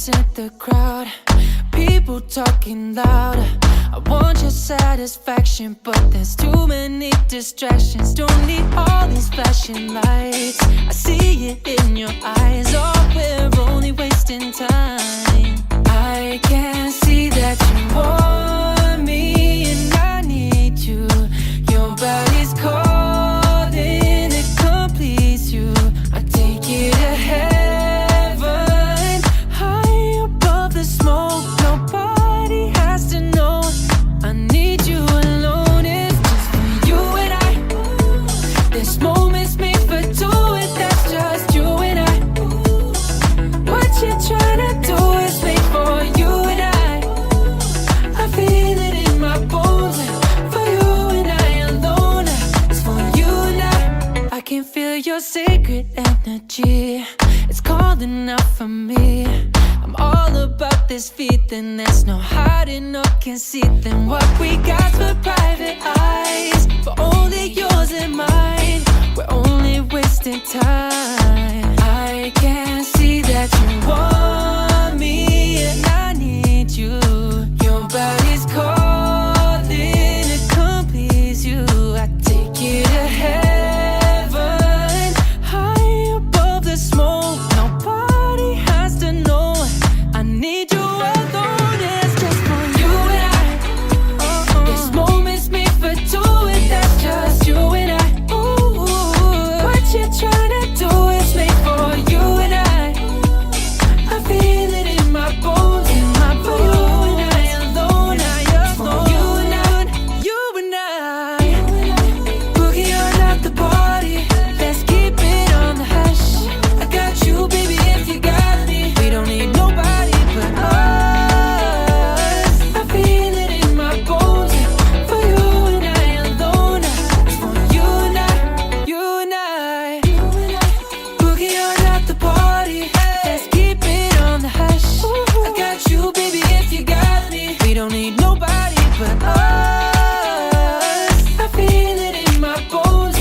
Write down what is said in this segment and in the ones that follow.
represent the crowd. People talking loud. I want your satisfaction, but there's too many distractions. Don't need all these flashing lights. I see it in your eyes. Oh, we're only wasting time. I can see that you want me and I need you. Your body's calling, it completes you. I take you to heaven, high above the smoke. Nobody has to know. I need you alone. It's just for you and I. This moment's made for two, and that's just you and I. What you're trying to do is made for you and I. I feel it in my bones. For you and I alone. It's for you and I can feel your sacred energy. It's calling out for me. I'm all about this feeling. There's no hiding or concealing what we got for private eyes, but only yours and mine. We're only wasting time. I can see that you want me and I need you. Your body's calling, it completes you. I take you to heaven, high above the smoke. Nobody has to know. I need you alone. It's just for you and I. This moment's made for two, and that's just you and I. Ooh, what you're trying to do is made for you and I. I feel it in my bones, in my bones. You and I alone. It's for you and I, you and I. Boogie on out the party. Let's keep it on the hush. I got you, baby, if you got me. We don't need nobody but us. I feel it in my bones. For you and I alone. It's for you and I, you and I. Boogie on out the party. Let's keep it on the hush. I got you, baby, if you got me. We don't need nobody but us. I feel it in my bones.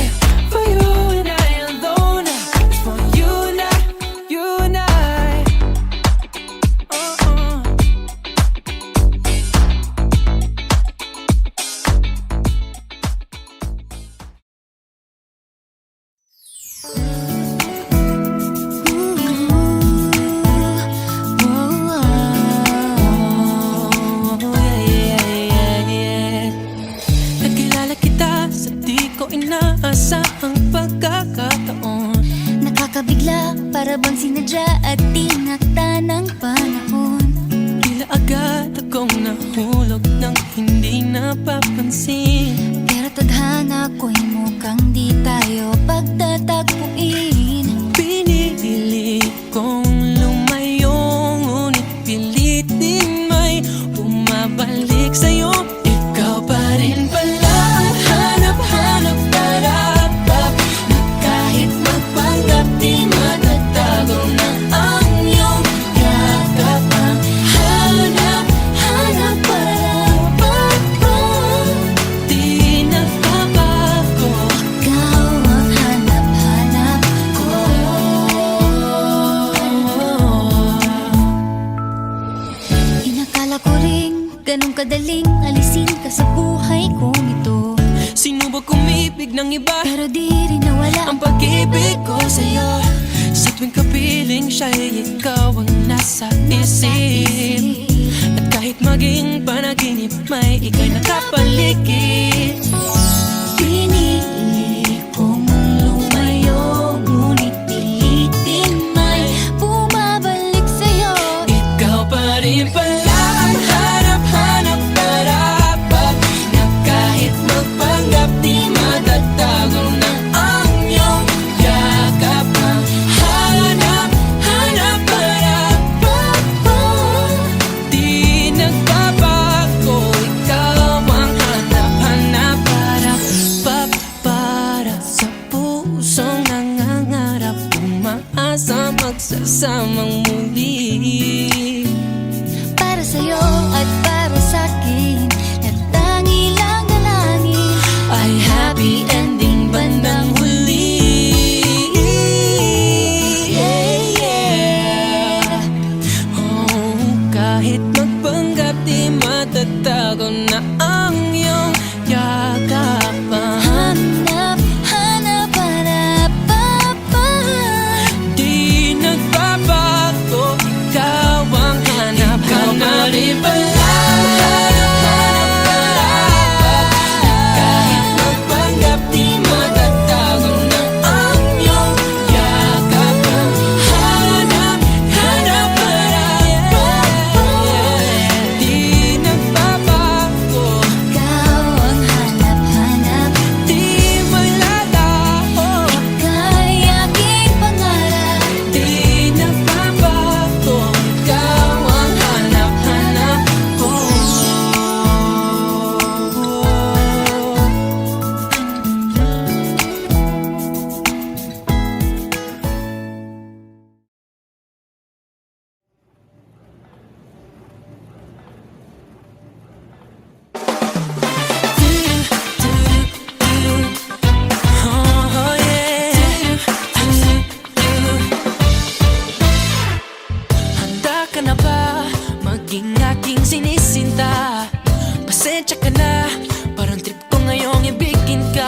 For you and I alone. It's for you and I, you and I. Nakilala kita sa di ko inaasahang pagkakataon. Nakakabigla, para bang sinadya at tinakda ng panahon. Tila agad akong nahulog nang hindi napapansin. Pero tadhana ko'y mukhang di tayo pagtatagpuin. Pinili kong lumayo, ngunit pilit din may bumabalik sa'yo. Ikaw pa rin pala ang hanap-hanap tarapap, na kahit magpanggap di matatago na ang iyong yakap. Ang hanap-hanap tarapap, di nagbabago. Ikaw ang hanap-hanap ko. Inakala ko ring ganun kadaling alisin ka sa buhay kong ito. Sinubok umibig ng iba, Pero di rin nawala ang pag-ibig ko sa'yo. Sa tuwing kapiling siya'y ikaw ang nasa isip. At kahit maging panaginip, may ika'y nakapaligid. Pinili kong lumayo, ngunit pilitin may bumabalik sa'yo. Ikaw pa rin pala ang hanap-hanap tarapap, na kahit magpanggap di matatago na ang iyong yakap. Ang hanap-hanap tarapap, di nagbabago. Ikaw ang hanap-hanap tarapap, para sa pusong nangangarap, umaasa magsasamang muli. Para sa'yo at para sa'kin, na tangi lang dalangin Ay happy ending bandang huli. Yeah, yeah. Oh, sinisinta. Pasensya ka na, parang trip ko ngayong ibigin ka.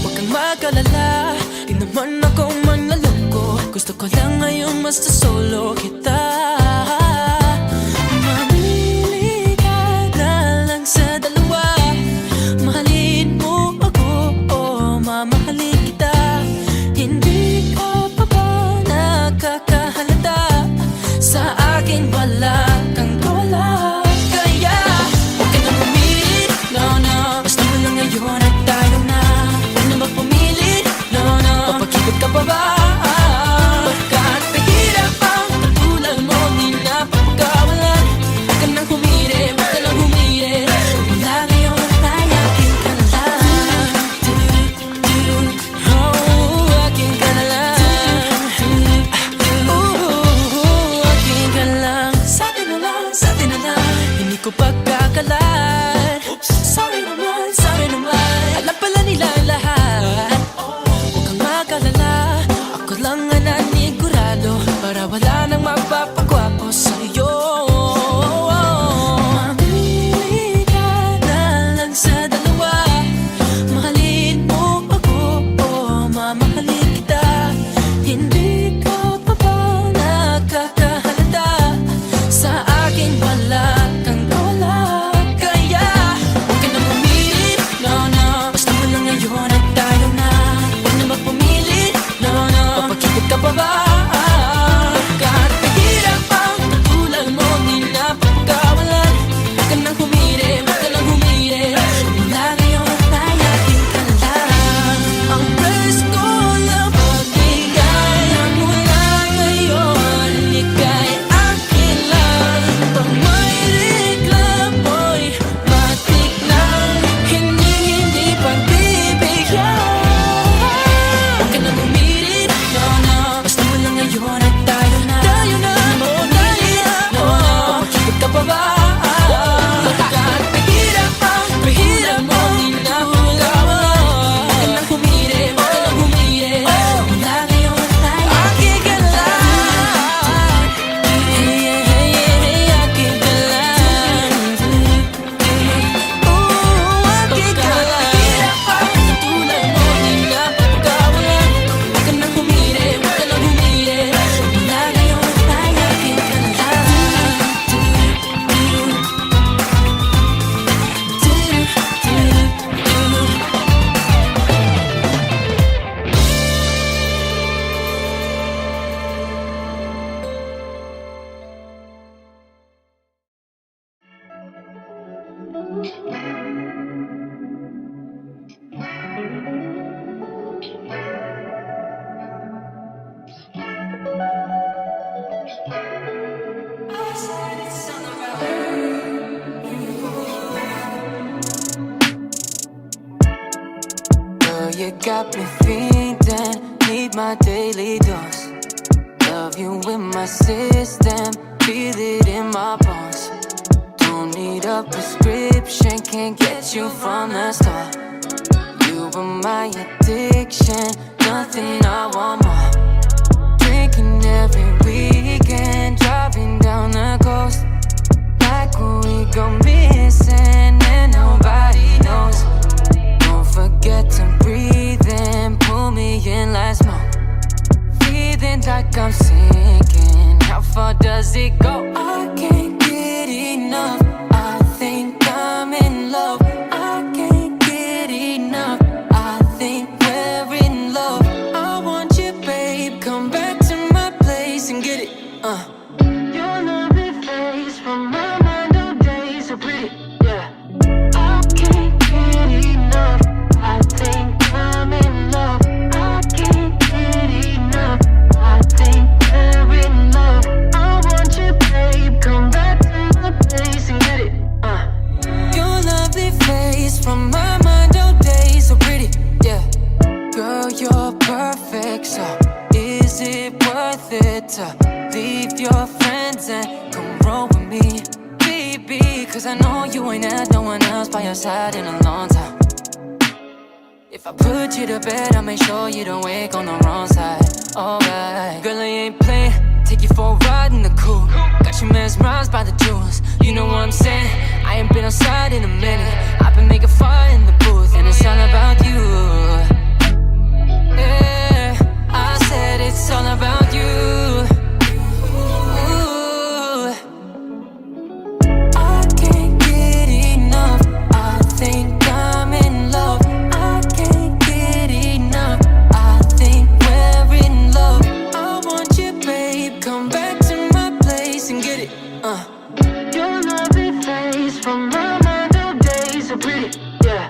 Huwag kang mag-alala, di naman ako manlaloko. Gusto ko lang ngayong mas solo kita. Mamili ka na lang sa dalawa. Mahalin mo ako o mamahalin kita. Hindi ka pa ba nakakahalata? Sa akin wala kang kawala. Kaya huwag ka nang umilit, no, no. Basta mo lang ngayon at tayo na. Huwag na magpumilit, no, no. Papag-ikot ka pa ba? Pagkat mahirap ang katulad mo, di na papagawalan. Huwag ka nang humiri, huwag ka nang humiri. Wala ngayon ay akin ka na lang. Oh, akin ka na lang. Akin ka lang. Sa atin na lang, sa atin na lang. Hindi ko pagkakalat. Sorry naman, alam pala nila lahat. Huwag kang mag-alala, ako lang ang nanigurado. Para wala nang mapapagwapo sa'yo. Mamili ka na lang sa dalawa. Mahalin mo ako o mamahalin kita. Hindi ka pa ba nakakahalata? Sa akin wala kang kawala. Kaya huwag ka nang umilit, no, no. Basta mo lang ngayon at tayo na. Huwag na magpumilit, no, no. Papag-ikot ka pa ba? Pagkat mahirap ang katulad mo, di na papagawalan. Huwag ka nang humiri, huwag ka nang humiri. Wala ngayon ay akin ka na lang. Ang best ko lang pagbigay mula ngayon, ika'y akin lang. Pag may reklamo'y matik lang, hindi pagbibigyan. Huwag ka nang umilit, no, no. Basta mo lang ngayon at tayo na. Huwag na umilit, no, no. Papag-ikot ka pa ba? Pagkat mahirap mo, di na papagawalan. Huwag ka nang humiri, huwag ka nang humiri. Wala ngayon ay akin ka lang. Hey, akin ka lang. Akin ka lang. Mahirap ang katulad mo, di na papagawalan. Huwag ka nang humiri, huwag ka nang humiri. Wala ngayon ay akin ka na lang. Girl, you got me feeding, need my daily dose. Love you in my system, feel it in my bones. Don't need a prescription, can't get you from the start. You were my addiction, nothing I want more. Drinking every weekend, driving down the coast. Like we go missing and nobody knows. Don't forget to breathe in, pull me in like smoke. Feeling like I'm sinking, how far does it go? I can't get enough, I think I'm in love. I can't get enough, I think we're in love. I want you, babe, come back to my place and get it. Your lovely face from my mind all day, so pretty, yeah. I can't get enough, I think I'm in love. I can't get enough, I think we're in love. I want you, babe, come back to my place and get it. Your lovely face from my mind all day, so pretty, yeah. Girl, you're perfect, so is it worth it to leave your friends and come roll with me, baby? Cause I know you ain't had no one else by your side in a long time. If I put you to bed, I'll make sure you don't wake on the wrong side. Alright, girl, I ain't playing. take you for a ride in the coupe. Got you mesmerized by the jewels. You know what I'm saying? I ain't been outside in a minute. I've been making fire in the booth, and it's all about you. Yeah, I said it's all about you. Ooh. I can't get enough. I think I'm in love. I can't get enough. I think we're in love. I want you, babe. Come back to my place and get it. Your lovely face from my mind all day, so pretty. Yeah.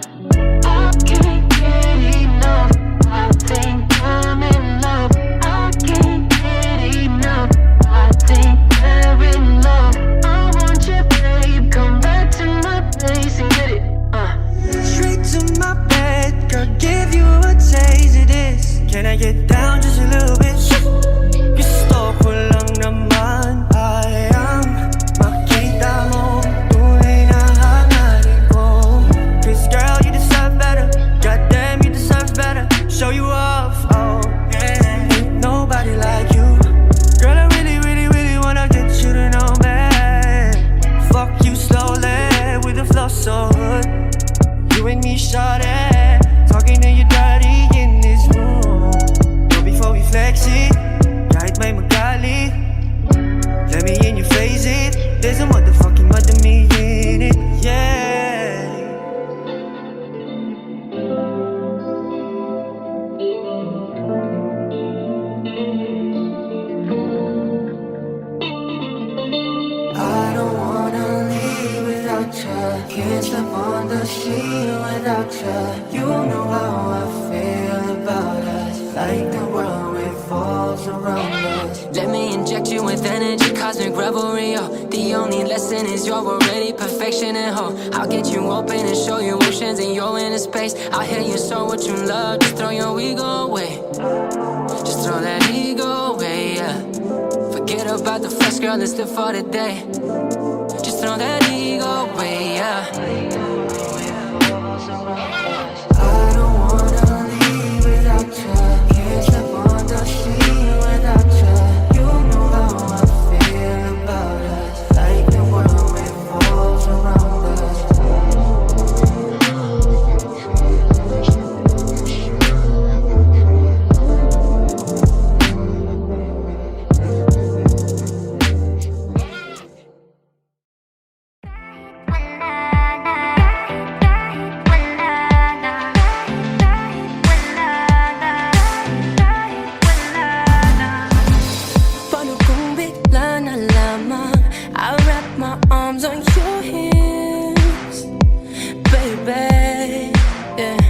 I can't get enough. I think I'm in love. I can't get enough. I think we're in love. I want you, babe. Come back to my place and get it. Straight to my bed, girl, give you a taste of this. Can I get down just a little bit? Gusto ko lang naman ang makita mo tunay na hangarin ko. 'Cause girl, you deserve better. Goddamn, you deserve better. Show you off, oh yeah. Ain't nobody like you. Girl, I really, really, really wanna get you to know me. Fuck you slowly with a flow so good. You and me, shawty, talking to you dirty in this room. But before we flex it, kahit may magalit, let me in your face it. There's a motherfucking mother me in it, yeah. I don't wanna leave without you. Can't sleep on the sheet without you. You know how I feel about us. Like the world revolves around us. Let me inject you with energy, cosmic revelry. Oh, the only lesson is you're already perfection and hope. I'll get you open and show you oceans and you're in a space. I'll hear you show what you love. Just throw your ego away. Just throw that ego away, yeah. Forget about the flesh, girl, let's live for the day. Just throw that ego away, yeah. I don't wanna leave without you. Can't sleep on the sheet without you. You know how I feel about us. Like the world revolves around us. Paano kung bigla na lamang I wrap my arms on your hips, baby, yeah.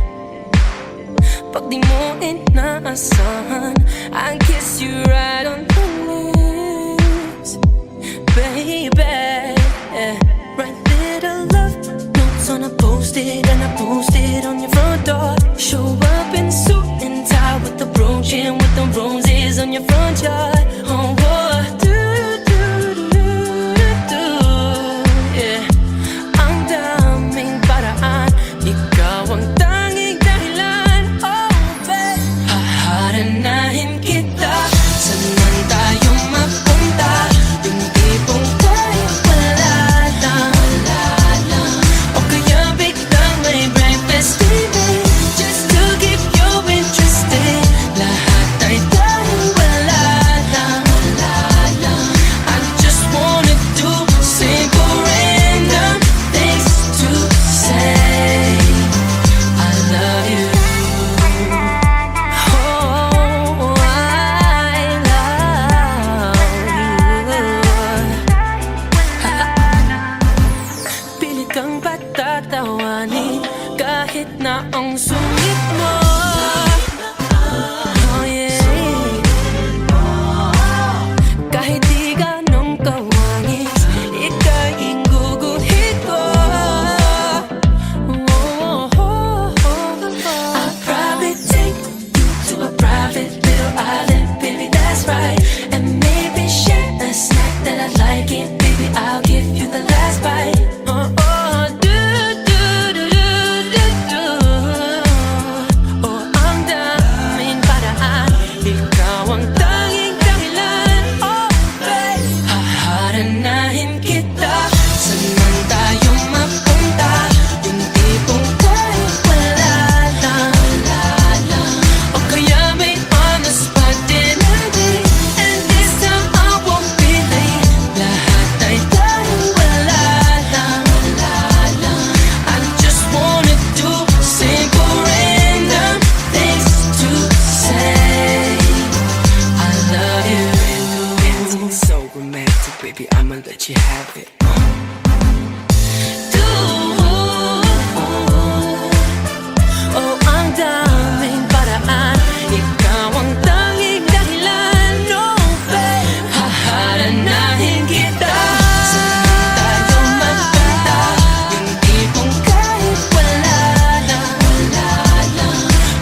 Pag di mo inaasahan I kiss you right on the lips, baby, yeah. Write little love notes on a post-it and I post it on your front door. Show up in suit and tie with the brooch and with the roses on your front yard. Oh, what do, yeah. Ang daming paraan, ikaw ang tanging dahilan. Oh, babe, haharanahin kita. Saan man tayo mapunta? Yung tipong tayo wala lang. O kaya biglang may breakfast TV just to keep you interested. Lahat ay tayo wala baby, I'ma let you have it. Oh, ang daming paraan, ikaw ang tanging dahilan. No, babe, haharanahin kita. Saan tayo magpunta? Yung tipong kahit wala lang,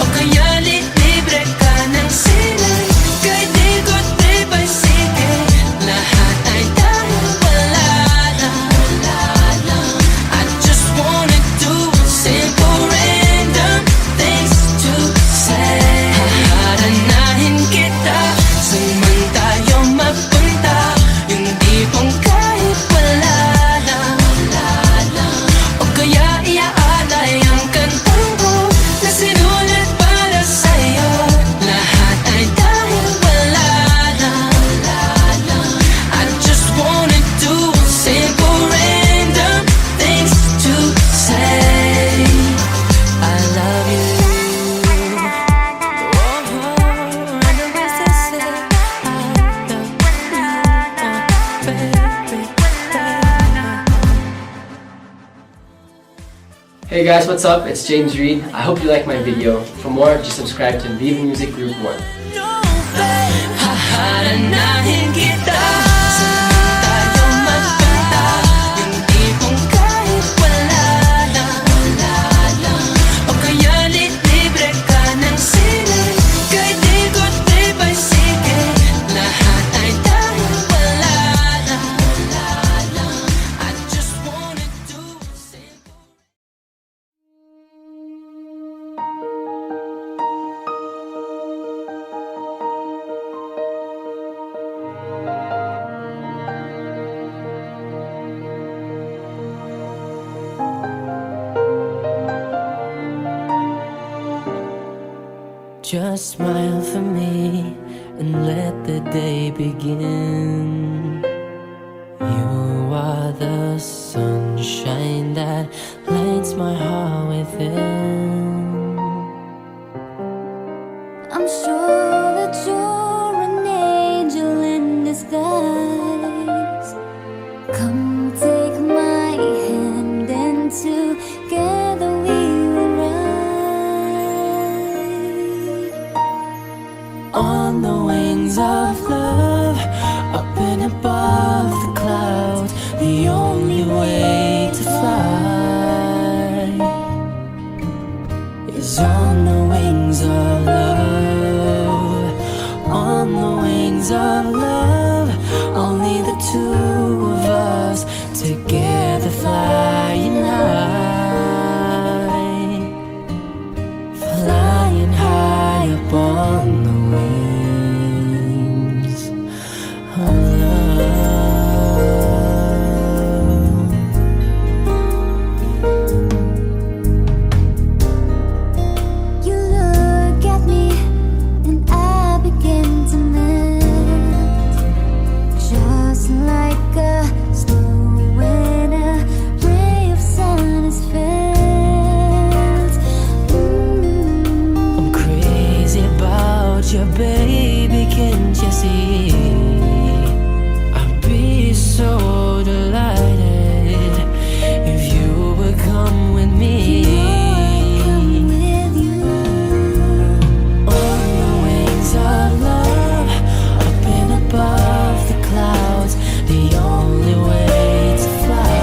o kaya libre ka ng silay, kahit ikot di bicycle. Lahat ay dahil wala lang. I just wanna do simple random things to say. Haharanahin kita, saan man tayo magpunta. Yung tipong kahit wala lang, o kaya iaalay ang kantang ko na sinulat para sa'yo. Lahat ay dahil wala lang. I just wanna do simple random things to say. I love you. Random things to say. I love you, baby. Hey guys, what's up? It's James Reed. I hope you like my video. For more, just subscribe to Viva Music Group 1. No, babe, haharanahin kita. Saan tayo magpunta? Yung tipong kahit wala lang, o kaya libre ka ng silay, kahit ikot di bicycle. Lahat ay dahil wala lang. I just wanna do simple. Just smile for me and let the day begin. You are the sunshine that lights my heart within. I'm sure that you're an angel in disguise. Come take my hand and together we will ride On the wings of love, up and above the clouds, the only way to fly is on the wings of love. On the wings of love, only the two of us together flying high, flying high upon the wings of love. You look at me and I begin to melt, just like a snow when a ray of sun is felt. I'm crazy about you, baby, can't you see? I'd be so delighted if you would come with me. Come with you. On the wings of love, up and above the clouds, the only way to fly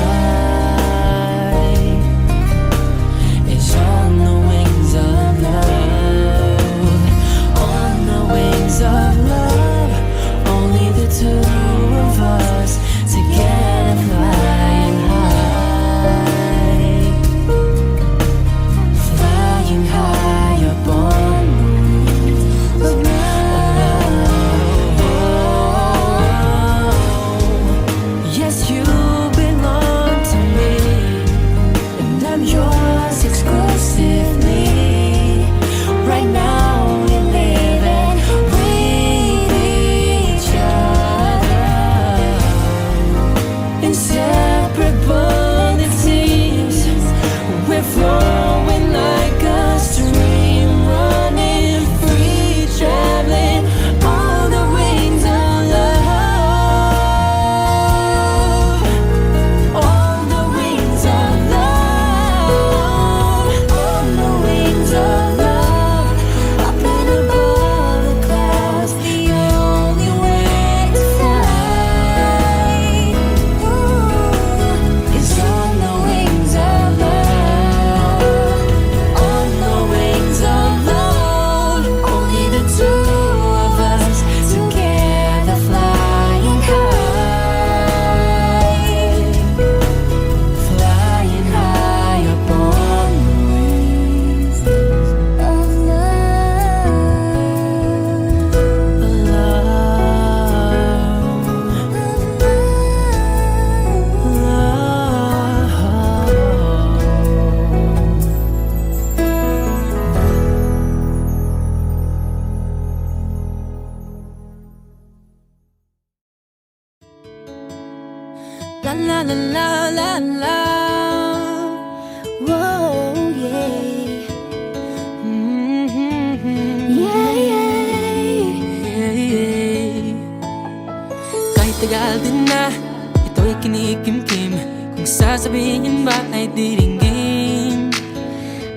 is on the wings of love. On the wings of love, only the two of us together flying high, flying high upon the wings of love. Yes, you belong to me, and I'm yours exclusively. Right now we live and breathe each other, inseparable it seems. We're flowing like a stream, running free, traveling all the wings of love. La la la la la la. Whoa, yeah. Yeah, yeah. Kahit tagal din na, ito'y kinikimkim. Kung sasabihin ba ay diringgin.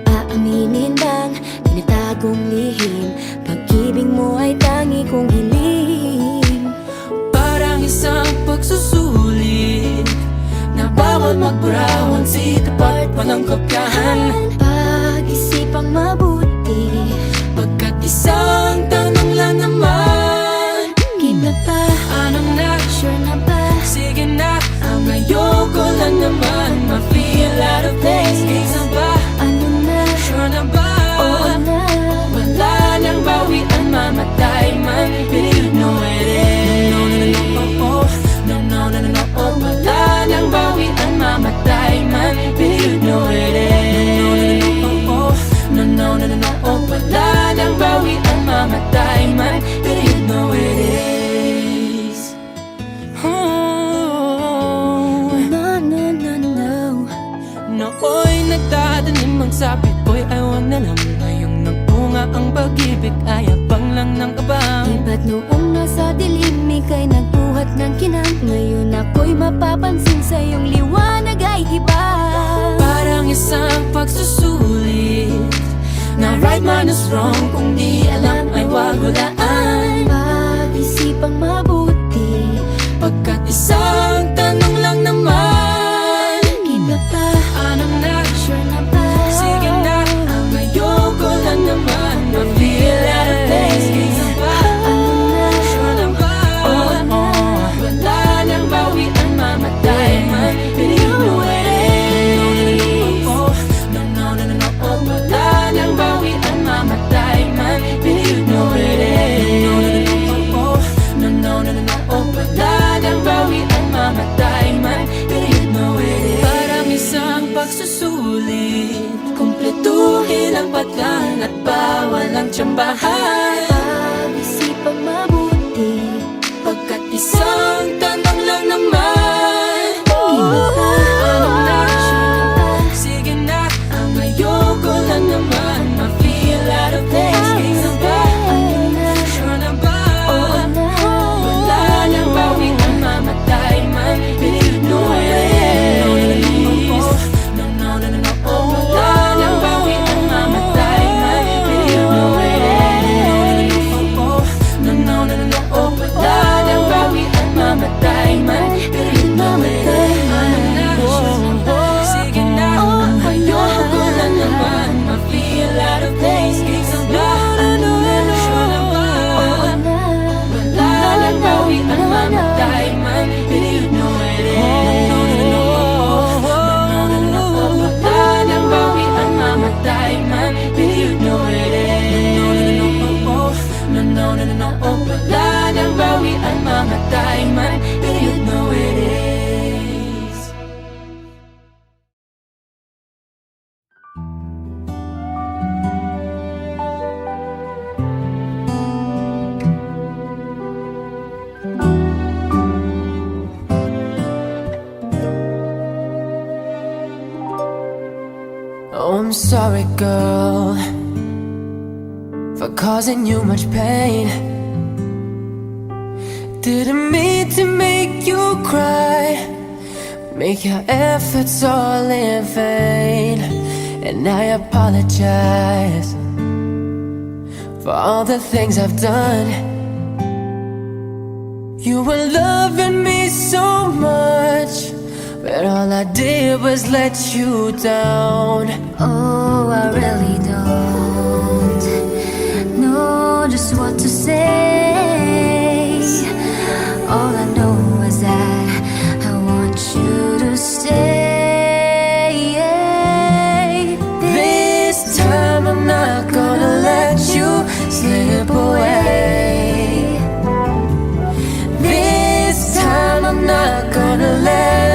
Aaminin bang tinatagong lihim, pag-ibig mo ay tangi kong hiling. Parang isang pagsusulit na bawal magburawan, sitapat walang kopyahan. Pag-isipang mabuti, Pagkat isang tanong lang naman, game na ba? anong na? Sure na ba? Sige na, ang ayoko lang naman ma-feel out of place. Kaysa ba? Ano na? Sure na ba? Oo na. Wala nang bawian, mamatay man, but you know it is. No, no, no, no, oh, oh. No, no, no, no, no, oh. Wala nang bawian, mamatay man, but you know it is. No, no, no, no, oh, oh. Wala nang bawian, mamatay man, but you know it is. Oh. No, no, no, no. Nooy nagdadanim ang sapit ko'y ay wag na lang. Ngayong nagbunga ang pag-ibig ay abang lang ng kabang. Di ba't noong nasa dilim ika'y nagbuhat ng kinang, ngayon ako'y mapapansin sa iyong liwanag ay iba. Parang isang pagsusulit na right minus wrong, kung di alam ay wag hulaan. Pag-isipang mabuti, Pagkat isang tanong lang naman, game na ba? anong na? Sure na ba? Sige na, ang ayoko lang naman ma-feel out of place. Kaysa ba? Ano na? Sure na ba? Oo na. Wala nang bawian, mamatay man, but you know it is. No, no, no, no, oh. Wala nang bawian, mamatay man, but you know it is. No, no, no, no, oh. Wala nang bawian, mamatay man, but you know it is. Parang isang pagsusulit, kumpletuhin ang patlan at bawal ang tsambahan. Pag-isipang mabuti, Pagkat isang tanong lang naman, game na ba? anong na? Sure na ba? Sige na, ang ayoko lang naman ma-feel out of place. Kaysa ba? Ano na? Sure na ba? Oo na. Wala nang bawian, mamatay man, but you know it is. No, no, no, no, oh. Wala nang bawian, mamatay man, but you know it is. No, no, no, no, oh. Wala nang bawian, mamatay man, but you know it is. Sige na, ang ayoko lang naman ma-feel out of place. Kaysa ba? Sure na ba? Oo na. Wala nang bawian, mamatay man, but you know it is. Wala nang bawian, mamatay man, but you know it is. No, no, no, no, oh. Wala nang bawian, mamatay man, but you know it is. Oh, I'm sorry, girl, for causing you much pain. Didn't mean to make you cry, make your efforts all in vain. And I apologize for all the things I've done. You were loving me so much, but all I did was let you down. Oh, I really don't know just what to say. All I know is that I want you to stay. This time I'm not gonna let you slip away. This time I'm not gonna let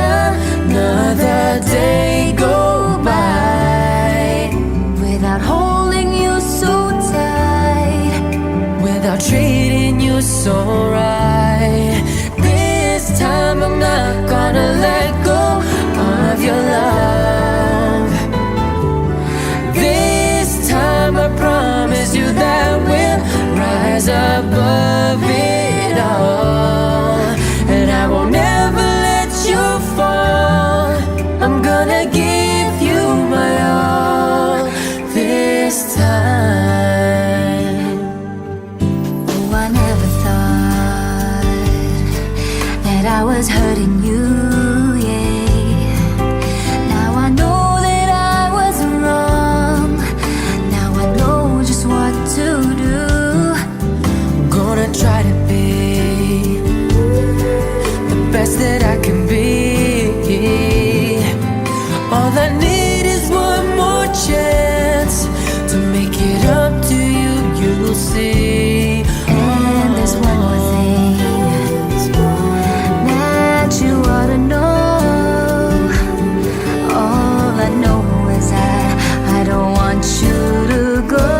another day go by Without holding you so tight, without treating you so right. This time I'm not gonna let that I was hurting you, yeah. Now I know that I was wrong. Now I know just what to do. Gonna try to be the best that I can be. All I need is one more chance to make it up to you, you'll see. And there's one more thing that you ought to know. All I know is I don't want you to go.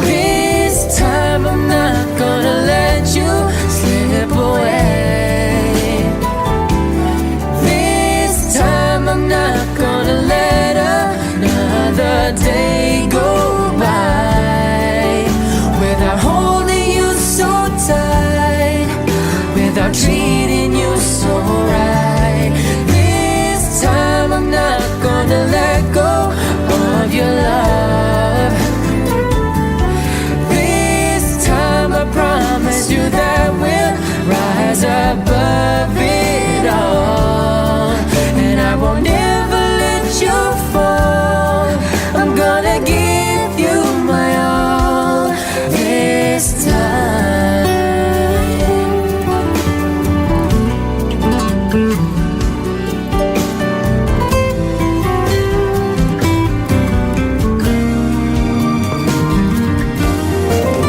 This time I'm not gonna let you slip away. This time I'm not gonna let another day go by without holding you so tight, without treating you so right. This time I'm not gonna let go of your love. This time I promise you that we'll rise above it all, and I won't ever let you fall. I'm gonna give you my all this time.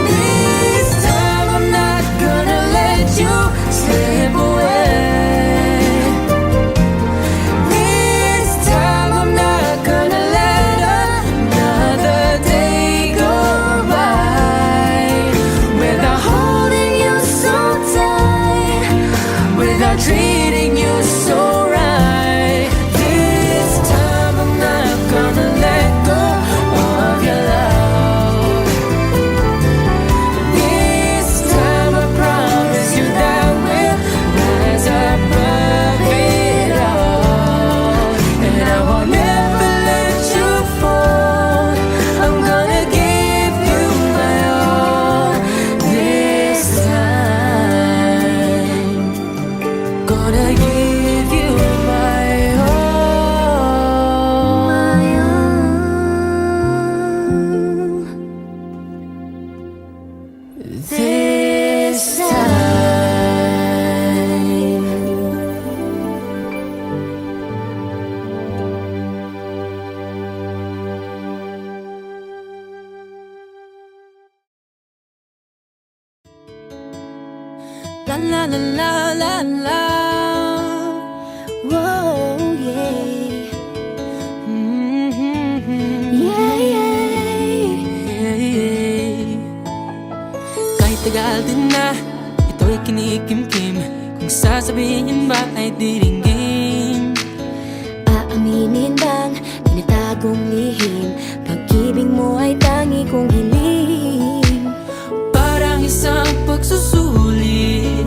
This time I'm not gonna let you slip away. This time I'm not gonna let another day go by without holding you so tight, without treating you so right. This time I'm not gonna let go of your love. This time I promise you that we'll rise above it all, and I won't ever let you fall. I'm gonna give you my all this time. Gonna give you my all. This time. La la la la la la. Whoa, yeah. Yeah, yeah. Kahit tagal din na, ito'y kinikimkim. Kung sasabihin ba ay diringgin. Aaminin bang tinatagong lihim? Pag-ibig mo ay tangi kong hiling. Parang isang pagsusulit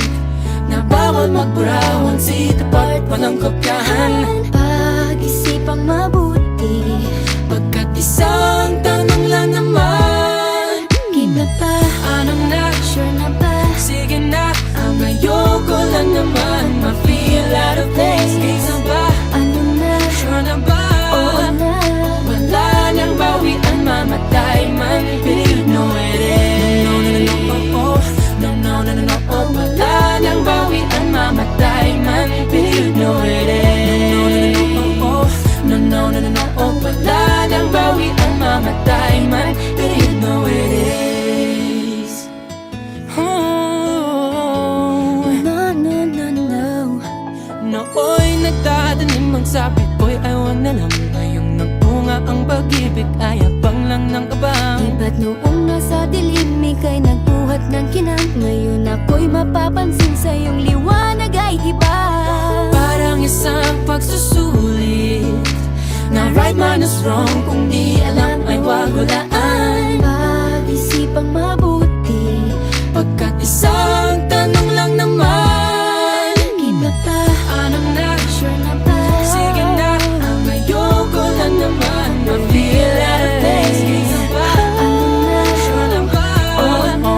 na bawal magburawan, si tapat pa ng kopyahan. Pag-isipang mabuti, Pagkat isang tanong lang naman, Kina pa, ano na, sure na ba? sige na, ang ayoko lang naman ma-feel out of place. Kaysa ba, Ano na, sure na ba? oo na. Wala nang bawian, mamatay man, but you know it is. No, no, no, no, oh, oh. No, no, no, no, no, oh. Wala nang bawian, mamatay man, but you know it is. No, no, no, no, oh, oh. Wala nang bawian, mamatay man, but you know it is. Oh, No, no, no, no. nooy nagtatanim ang sabit ko'y ayaw na lang. Ngayong nagpunga ang pag-ibig ay abang lang ng abang. Iba't noong nasa dilim, ika'y nagbuhat ng kinang. Ngayon ako'y mapapansin sa iyong liwanag ay iba. Parang isang pagsusulit na right man is wrong. Kung di alam ay wag hulaan. Pag-isipang mabuti, Pagkat isang tanong lang naman, Kina pa, ano na, sure na ba? sige na, ang ayoko lang naman ma-feel out of place. Kaysa ba, Ano na, sure na ba? oo na.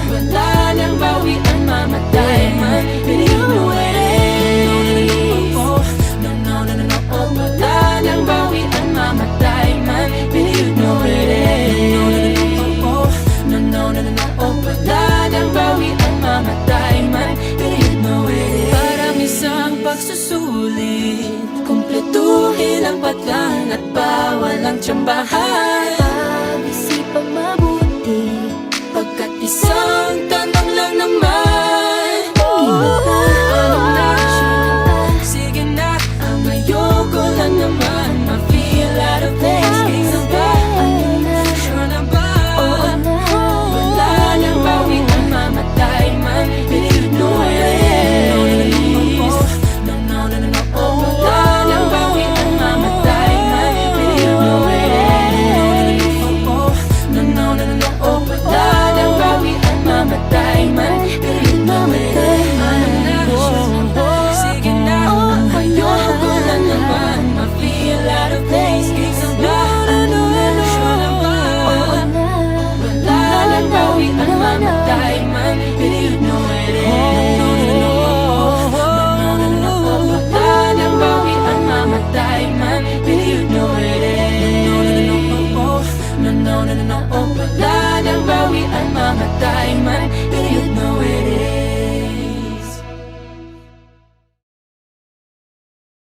Wala nang bawian, mama walang tsambahan.